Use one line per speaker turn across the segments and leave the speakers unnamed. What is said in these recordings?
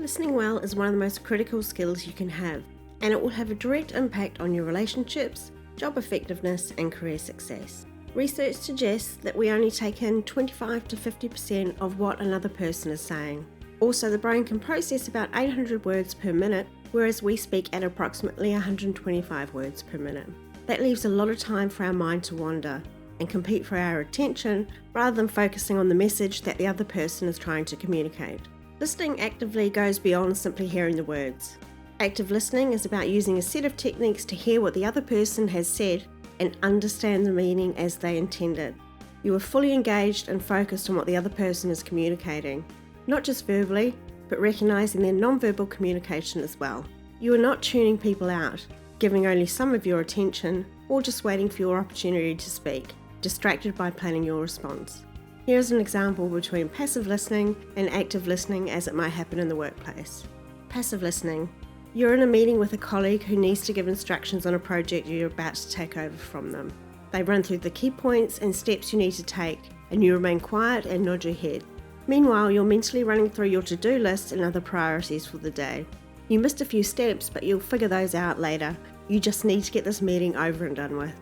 Listening well is one of the most critical skills you can have, and it will have a direct impact on your relationships, job effectiveness, and career success. Research suggests that we only take in 25 to 50% of what another person is saying. Also, the brain can process about 800 words per minute, whereas we speak at approximately 125 words per minute. That leaves a lot of time for our mind to wander and compete for our attention rather than focusing on the message that the other person is trying to communicate. Listening actively goes beyond simply hearing the words. Active listening is about using a set of techniques to hear what the other person has said and understand the meaning as they intended. You are fully engaged and focused on what the other person is communicating, not just verbally, but recognizing their non-verbal communication as well. You are not tuning people out, giving only some of your attention, or just waiting for your opportunity to speak, distracted by planning your response. Here's an example between passive listening and active listening as it might happen in the workplace. Passive listening. You're in a meeting with a colleague who needs to give instructions on a project you're about to take over from them. They run through the key points and steps you need to take, and you remain quiet and nod your head. Meanwhile, you're mentally running through your to-do list and other priorities for the day. You missed a few steps, but you'll figure those out later. You just need to get this meeting over and done with.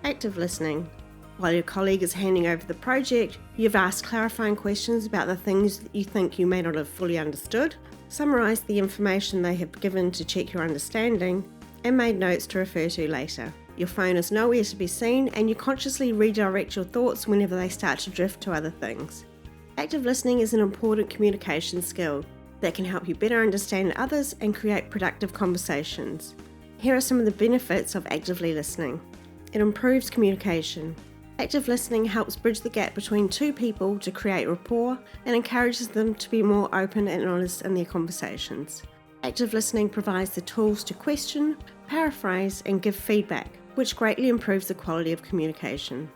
Active listening. While your colleague is handing over the project, you've asked clarifying questions about the things that you think you may not have fully understood, summarised the information they have given to check your understanding, and made notes to refer to later. Your phone is nowhere to be seen, and you consciously redirect your thoughts whenever they start to drift to other things. Active listening is an important communication skill that can help you better understand others and create productive conversations. Here are some of the benefits of actively listening. It improves communication. Active listening helps bridge the gap between two people to create rapport and encourages them to be more open and honest in their conversations. Active listening provides the tools to question, paraphrase, and give feedback, which greatly improves the quality of communication.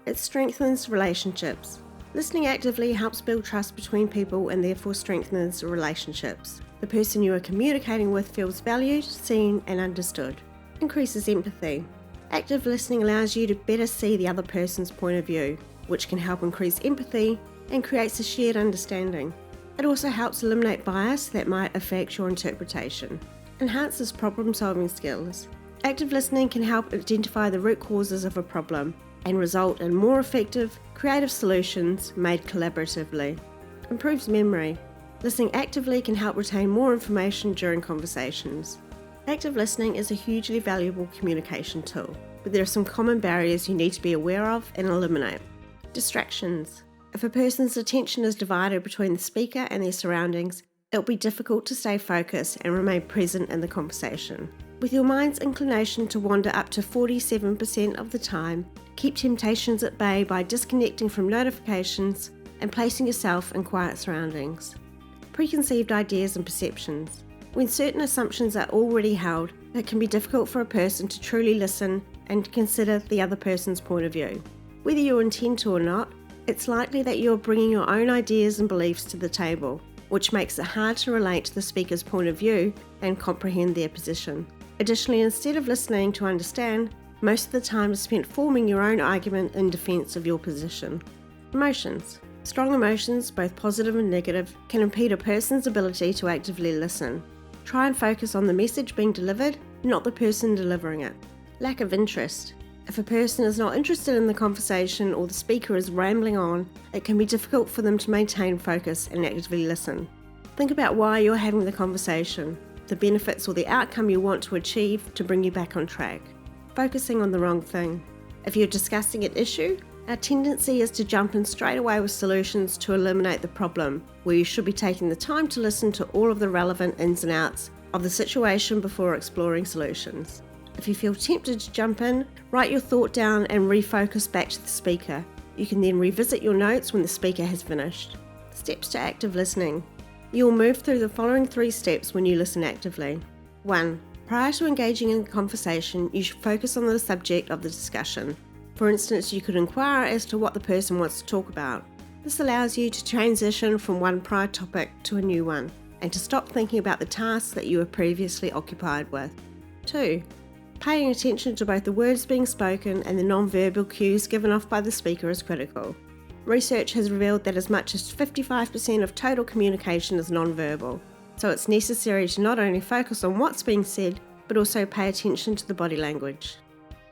It strengthens relationships. Listening actively helps build trust between people and therefore strengthens relationships. The person you are communicating with feels valued, seen, and understood. Increases empathy. Active listening allows you to better see the other person's point of view, which can help increase empathy and creates a shared understanding. It also helps eliminate bias that might affect your interpretation. Enhances problem-solving skills. Active listening can help identify the root causes of a problem and result in more effective, creative solutions made collaboratively. Improves memory. Listening actively can help retain more information during conversations. Active listening is a hugely valuable communication tool, but there are some common barriers you need to be aware of and eliminate. Distractions. If a person's attention is divided between the speaker and their surroundings, it will be difficult to stay focused and remain present in the conversation. With your mind's inclination to wander up to 47% of the time, keep temptations at bay by disconnecting from notifications and placing yourself in quiet surroundings. Preconceived ideas and perceptions. When certain assumptions are already held, it can be difficult for a person to truly listen and consider the other person's point of view. Whether you intend to or not, it's likely that you're bringing your own ideas and beliefs to the table, which makes it hard to relate to the speaker's point of view and comprehend their position. Additionally, instead of listening to understand, most of the time is spent forming your own argument in defense of your position. Emotions. Strong emotions, both positive and negative, can impede a person's ability to actively listen. Try and focus on the message being delivered, not the person delivering it. Lack of interest. If a person is not interested in the conversation or the speaker is rambling on, it can be difficult for them to maintain focus and actively listen. Think about why you're having the conversation, the benefits or the outcome you want to achieve to bring you back on track. Focusing on the wrong thing. If you're discussing an issue, our tendency is to jump in straight away with solutions to eliminate the problem, where you should be taking the time to listen to all of the relevant ins and outs of the situation before exploring solutions. If you feel tempted to jump in, write your thought down and refocus back to the speaker. You can then revisit your notes when the speaker has finished. Steps to active listening. You will move through the following 3 steps when you listen actively. 1. Prior to engaging in the conversation, you should focus on the subject of the discussion. For instance, you could inquire as to what the person wants to talk about. This allows you to transition from one prior topic to a new one, and to stop thinking about the tasks that you were previously occupied with. 2. Paying attention to both the words being spoken and the non-verbal cues given off by the speaker is critical. Research has revealed that as much as 55% of total communication is non-verbal. So it's necessary to not only focus on what's being said, but also pay attention to the body language.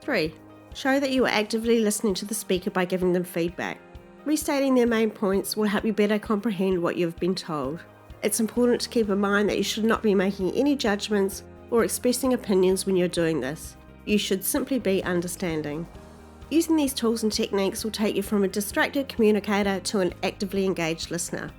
3. Show that you are actively listening to the speaker by giving them feedback. Restating their main points will help you better comprehend what you've been told. It's important to keep in mind that you should not be making any judgments or expressing opinions when you're doing this. You should simply be understanding. Using these tools and techniques will take you from a distracted communicator to an actively engaged listener.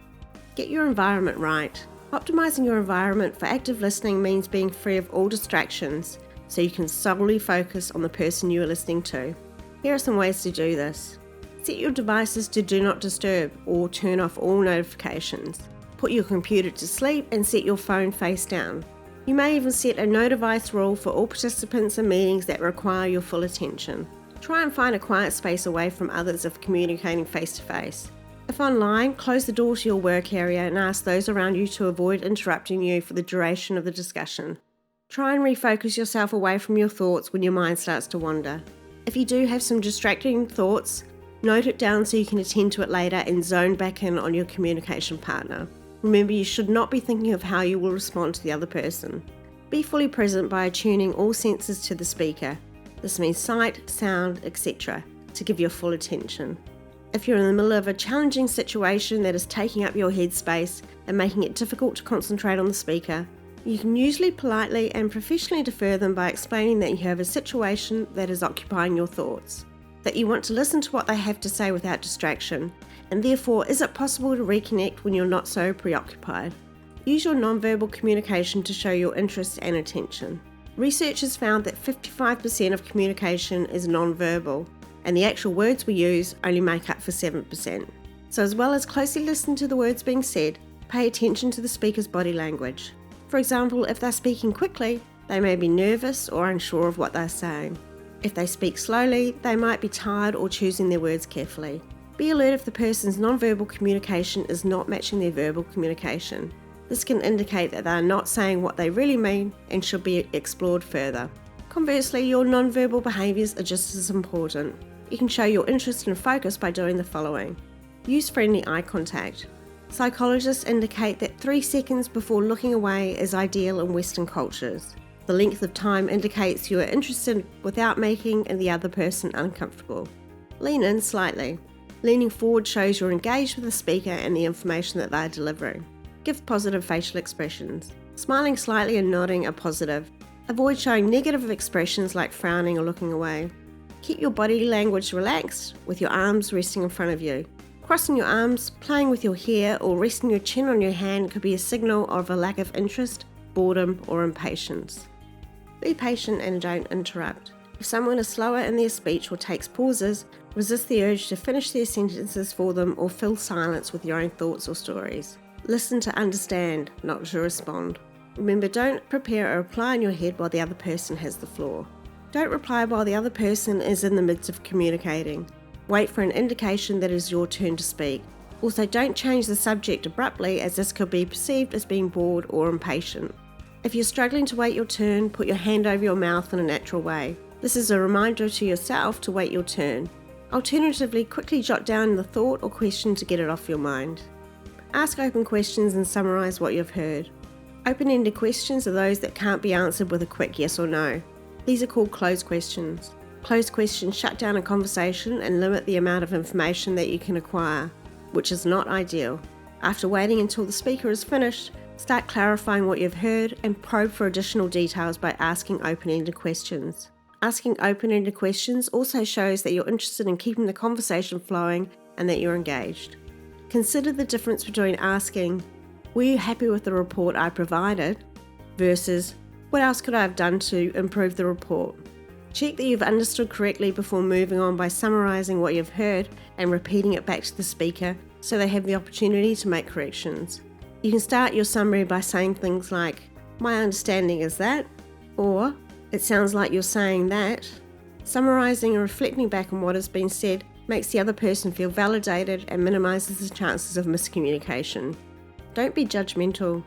Get your environment right. Optimizing your environment for active listening means being free of all distractions, so you can solely focus on the person you are listening to. Here are some ways to do this. Set your devices to Do Not Disturb or turn off all notifications. Put your computer to sleep and set your phone face down. You may even set a no device rule for all participants in meetings that require your full attention. Try and find a quiet space away from others if communicating face to face. If online, close the door to your work area and ask those around you to avoid interrupting you for the duration of the discussion. Try and refocus yourself away from your thoughts when your mind starts to wander. If you do have some distracting thoughts, note it down so you can attend to it later and zone back in on your communication partner. Remember, you should not be thinking of how you will respond to the other person. Be fully present by attuning all senses to the speaker. This means sight, sound, etc., to give your full attention. If you're in the middle of a challenging situation that is taking up your headspace and making it difficult to concentrate on the speaker, you can usually politely and professionally defer them by explaining that you have a situation that is occupying your thoughts, that you want to listen to what they have to say without distraction, and therefore, is it possible to reconnect when you're not so preoccupied? Use your nonverbal communication to show your interest and attention. Research has found that 55% of communication is nonverbal, and the actual words we use only make up for 7%. So as well as closely listen to the words being said, pay attention to the speaker's body language. For example, if they're speaking quickly, they may be nervous or unsure of what they're saying. If they speak slowly, they might be tired or choosing their words carefully. Be alert if the person's nonverbal communication is not matching their verbal communication. This can indicate that they are not saying what they really mean and should be explored further. Conversely, your nonverbal behaviours are just as important. You can show your interest and focus by doing the following. Use friendly eye contact. Psychologists indicate that 3 seconds before looking away is ideal in Western cultures. The length of time indicates you are interested without making the other person uncomfortable. Lean in slightly. Leaning forward shows you're engaged with the speaker and the information that they are delivering. Give positive facial expressions. Smiling slightly and nodding are positive. Avoid showing negative expressions like frowning or looking away. Keep your body language relaxed with your arms resting in front of you. Crossing your arms, playing with your hair, or resting your chin on your hand could be a signal of a lack of interest, boredom, or impatience. Be patient and don't interrupt. If someone is slower in their speech or takes pauses, resist the urge to finish their sentences for them or fill silence with your own thoughts or stories. Listen to understand, not to respond. Remember, don't prepare a reply in your head while the other person has the floor. Don't reply while the other person is in the midst of communicating. Wait for an indication that it is your turn to speak. Also, don't change the subject abruptly, as this could be perceived as being bored or impatient. If you're struggling to wait your turn, put your hand over your mouth in a natural way. This is a reminder to yourself to wait your turn. Alternatively, quickly jot down the thought or question to get it off your mind. Ask open questions and summarise what you've heard. Open-ended questions are those that can't be answered with a quick yes or no. These are called closed questions. Closed questions shut down a conversation and limit the amount of information that you can acquire, which is not ideal. After waiting until the speaker is finished, start clarifying what you've heard and probe for additional details by asking open-ended questions. Asking open-ended questions also shows that you're interested in keeping the conversation flowing and that you're engaged. Consider the difference between asking, "Were you happy with the report I provided?" versus, "What else could I have done to improve the report?" Check that you've understood correctly before moving on by summarising what you've heard and repeating it back to the speaker so they have the opportunity to make corrections. You can start your summary by saying things like, "My understanding is that," or "It sounds like you're saying that." Summarising and reflecting back on what has been said makes the other person feel validated and minimises the chances of miscommunication. Don't be judgmental.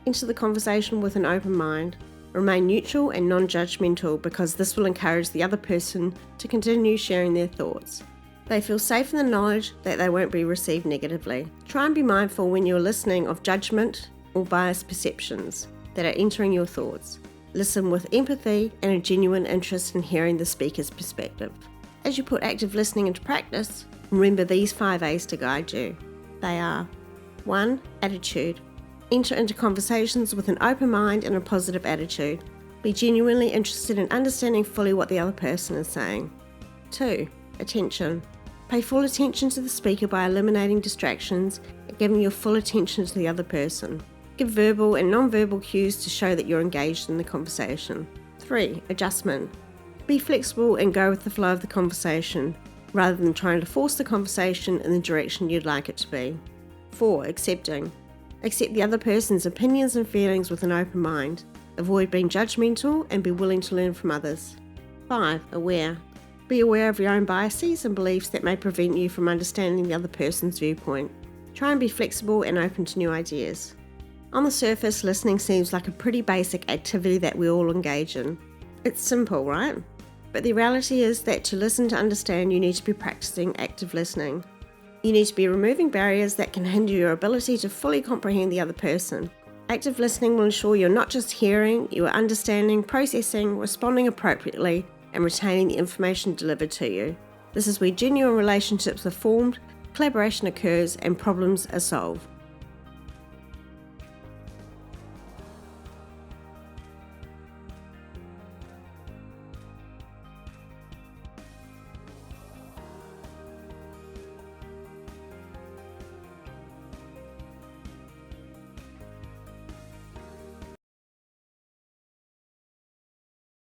Enter the conversation with an open mind. Remain neutral and non-judgmental, because this will encourage the other person to continue sharing their thoughts. They feel safe in the knowledge that they won't be received negatively. Try and be mindful when you're listening of judgment or biased perceptions that are entering your thoughts. Listen with empathy and a genuine interest in hearing the speaker's perspective. As you put active listening into practice, remember these 5 A's to guide you. They are: 1. Attitude. Enter into conversations with an open mind and a positive attitude. Be genuinely interested in understanding fully what the other person is saying. 2. Attention. Pay full attention to the speaker by eliminating distractions and giving your full attention to the other person. Give verbal and non-verbal cues to show that you're engaged in the conversation. 3. Adjustment. Be flexible and go with the flow of the conversation, rather than trying to force the conversation in the direction you'd like it to be. 4. Accepting. Accept the other person's opinions and feelings with an open mind. Avoid being judgmental and be willing to learn from others. 5. Aware. Be aware of your own biases and beliefs that may prevent you from understanding the other person's viewpoint. Try and be flexible and open to new ideas. On the surface, listening seems like a pretty basic activity that we all engage in. It's simple, right? But the reality is that to listen to understand, you need to be practicing active listening. You need to be removing barriers that can hinder your ability to fully comprehend the other person. Active listening will ensure you're not just hearing, you are understanding, processing, responding appropriately, and retaining the information delivered to you. This is where genuine relationships are formed, collaboration occurs, and problems are solved.